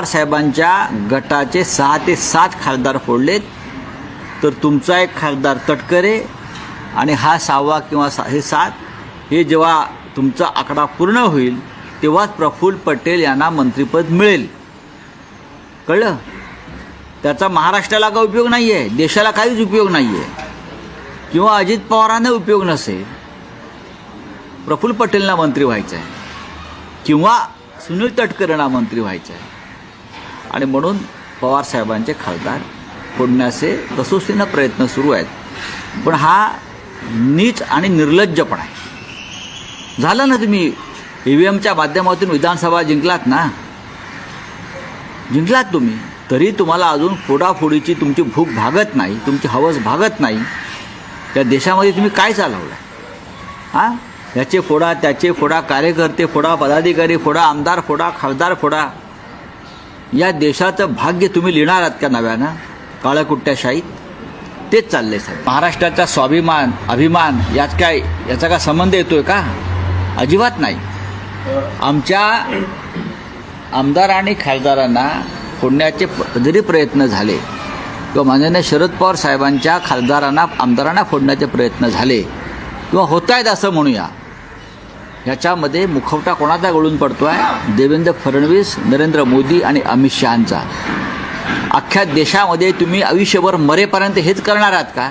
साहेबांच्या गटाचे 6 ते 7 खासदार फोडलेत, तर तुमचा एक खासदार तटकरे आणि हा 6वा किंवा हे 7 हे जेव्हा तुमचा आकडा पूर्ण होईल तेव्हाच प्रफुल्ल पटेल यांना मंत्रिपद मिळेल. कळलं? त्याचा महाराष्ट्राला काही उपयोग नाही आहे, देशाला काहीच उपयोग नाही आहे, किंवा अजित पवारांना उपयोग नसेल. प्रफुल्ल पटेलना मंत्री व्हायचं आहे किंवा सुनील तटकरेंना मंत्री व्हायचं आहे. आणि म्हणून पवार साहेबांचे खासदार फोडण्याचे कसोशीनं प्रयत्न सुरू आहेत. पण हा नीच आणि निर्लज्जपणा आहे. झालं ना, तुम्ही EVMच्या माध्यमातून विधानसभा जिंकलात ना, जिंकलात तुम्ही, तरी तुम्हाला अजून फोडाफोडीची तुमची भूक भागत नाही, तुमची हवस भागत नाही. त्या देशामध्ये तुम्ही काय चालवलं? हां, याचे फोडा, त्याचे फोडा, कार्यकर्ते फोडा, पदाधिकारी फोडा, आमदार फोडा, खासदार फोडा. या देशाचं भाग्य तुम्ही लिहिणार आहात का नव्यानं काळ्याकुट्ट्याशाहीत? तेच चाललंय साहेब. महाराष्ट्राचा स्वाभिमान, अभिमान याचा काय संबंध येतोय का? अजिबात नाही. आमच्या आमदार आणि खासदारांना फोडण्याचे जरी प्रयत्न झाले किंवा माननीय शरद पवार साहेबांच्या खासदारांना आमदारांना फोडण्याचे प्रयत्न झाले किंवा होत आहेत असं म्हणूया, ह्याच्यामध्ये मुखवटा कोणाचा गळून पडतो आहे? देवेंद्र फडणवीस, नरेंद्र मोदी आणि अमित शहांचा. अख्ख्या देशामध्ये तुम्ही आयुष्यभर मरेपर्यंत हेच करणार आहात का?